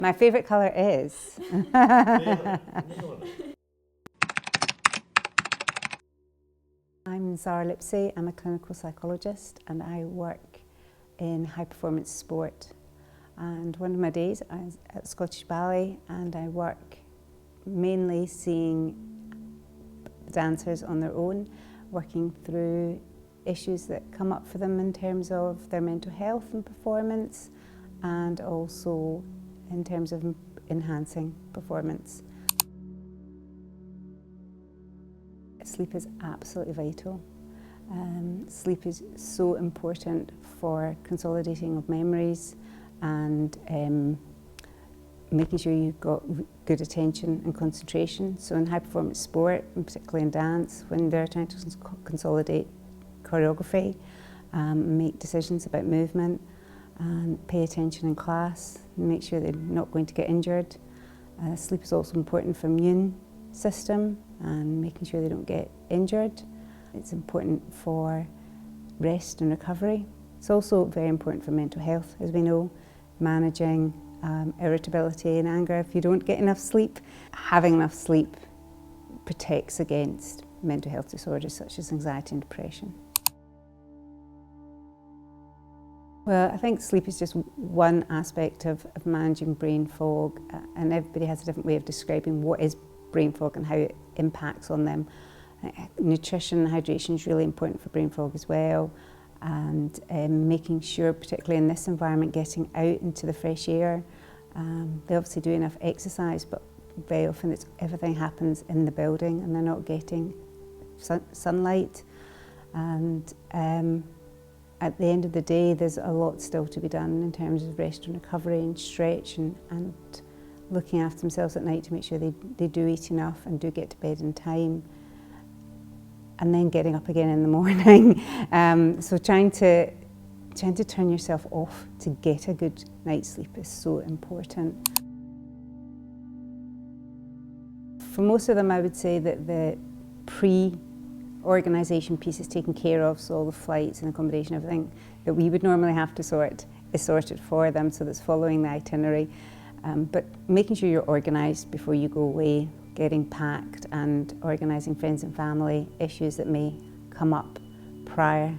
My favourite colour is... I'm Zara Lipsey. I'm a clinical psychologist and I work in high performance sport. And one of my days I was at Scottish Ballet and I work mainly seeing dancers on their own, working through issues that come up for them in terms of their mental health and performance, and also in terms of enhancing performance. Sleep is absolutely vital. Sleep is so important for consolidating of memories and making sure you've got good attention and concentration. So in high performance sport, and particularly in dance, when they're trying to consolidate choreography, make decisions about movement, and pay attention in class, and make sure they're not going to get injured. Sleep is also important for immune system and making sure they don't get injured. It's important for rest and recovery. It's also very important for mental health, as we know, managing irritability and anger if you don't get enough sleep. Having enough sleep protects against mental health disorders such as anxiety and depression. Well, I think sleep is just one aspect of managing brain fog, and everybody has a different way of describing what is brain fog and how it impacts on them. Nutrition and hydration is really important for brain fog as well, and making sure, particularly in this environment, getting out into the fresh air. They obviously do enough exercise, but very often everything happens in the building and they're not getting sunlight. And at the end of the day, there's a lot still to be done in terms of rest and recovery and stretch and looking after themselves at night to make sure they do eat enough and do get to bed in time, and then getting up again in the morning. So trying to turn yourself off to get a good night's sleep is so important. For most of them, I would say that the pre-organisation piece is taken care of, so all the flights and accommodation, everything that we would normally have to sort is sorted for them, so that's following the itinerary. But making sure you're organised before you go away, getting packed and organising friends and family issues that may come up prior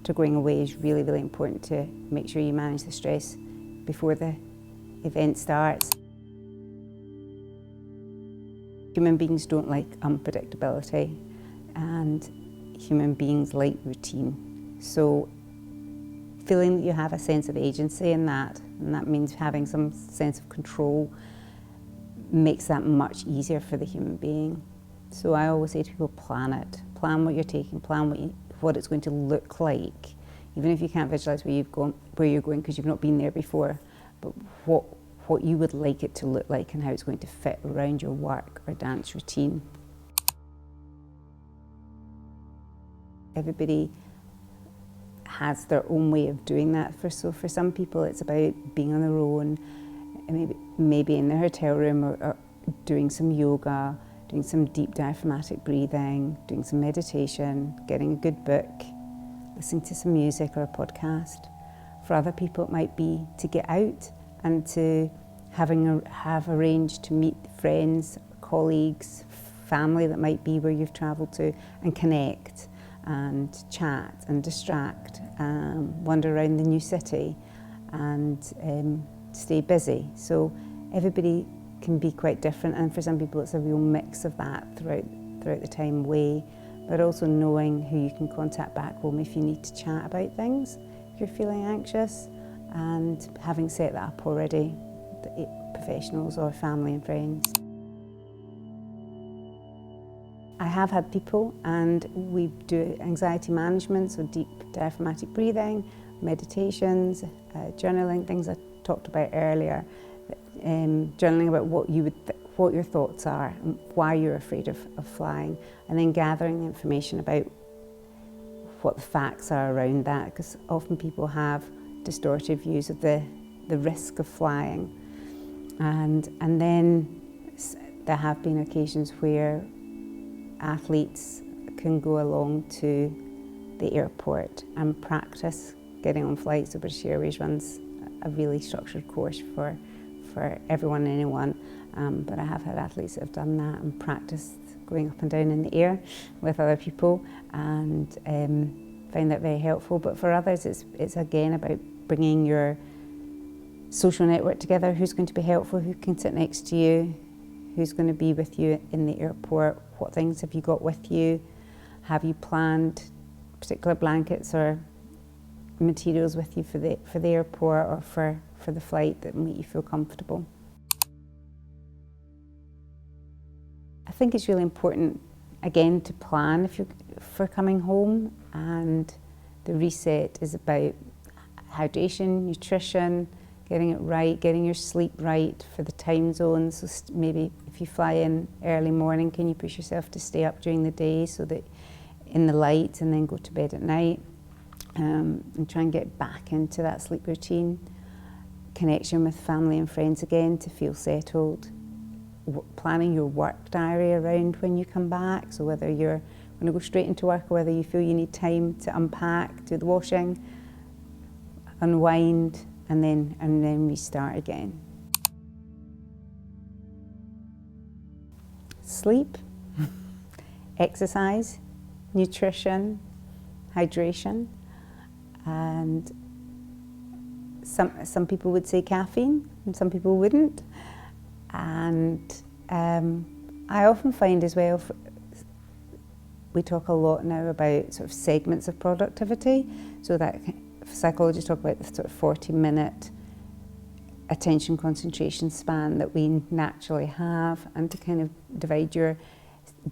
to going away is really, really important to make sure you manage the stress before the event starts. Human beings don't like unpredictability and human beings like routine. So feeling that you have a sense of agency in that, and that means having some sense of control, makes that much easier for the human being. So I always say to people, plan it. Plan what you're taking, plan what it's going to look like. Even if you can't visualise where you're going because you've not been there before, but what you would like it to look like and how it's going to fit around your work or dance routine. Everybody has their own way of doing that. So for some people it's about being on their own, maybe in their hotel room or doing some yoga, doing some deep diaphragmatic breathing, doing some meditation, getting a good book, listening to some music or a podcast. For other people it might be to get out and to have arranged to meet friends, colleagues, family that might be where you've travelled to, and connect and chat and distract, wander around the new city and stay busy. So everybody can be quite different, and for some people it's a real mix of that throughout the time away, but also knowing who you can contact back home if you need to chat about things, if you're feeling anxious, and having set that up already, the professionals or family and friends. I have had people, and we do anxiety management, so deep diaphragmatic breathing, meditations, journaling, things I talked about earlier, journaling about what your thoughts are and why you're afraid of flying, and then gathering the information about what the facts are around that, because often people have distorted views of the risk of flying, and then there have been occasions where athletes can go along to the airport and practice getting on flights. So British Airways runs a really structured course for for everyone and anyone, but I have had athletes that have done that and practiced going up and down in the air with other people, and find that very helpful. But for others, it's again about bringing your social network together. Who's going to be helpful? Who can sit next to you? Who's going to be with you in the airport? What things have you got with you? Have you planned particular blankets or materials with you for the airport or for the flight that make you feel comfortable? I think it's really important, again, to plan for coming home, and the reset is about hydration, nutrition, getting it right, getting your sleep right for the time zones. So maybe if you fly in early morning, can you push yourself to stay up during the day so that in the light, and then go to bed at night, and try and get back into that sleep routine. Connection with family and friends again to feel settled. Planning your work diary around when you come back, so whether you're going to go straight into work or whether you feel you need time to unpack, do the washing, unwind, and then restart again. Sleep, exercise, nutrition, hydration, and some people would say caffeine and some people wouldn't. And I often find as well, we talk a lot now about sort of segments of productivity, so that psychologists talk about the sort of 40-minute attention concentration span that we naturally have, and to kind of divide your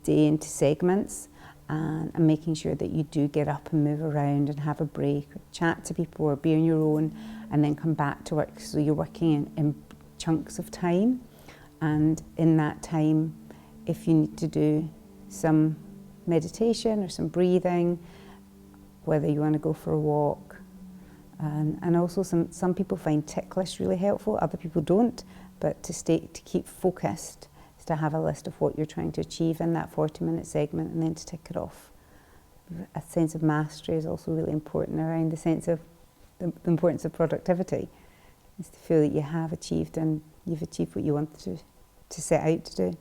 day into segments, and making sure that you do get up and move around and have a break, or chat to people or be on your own, and then come back to work. So you're working in chunks of time, and in that time, if you need to do some meditation or some breathing, whether you want to go for a walk, and also some people find tick lists really helpful, other people don't, but to keep focused is to have a list of what you're trying to achieve in that 40-minute segment, and then to tick it off. A sense of mastery is also really important around the sense of the importance of productivity, is to feel that you have achieved and you've achieved what you wanted to set out to do.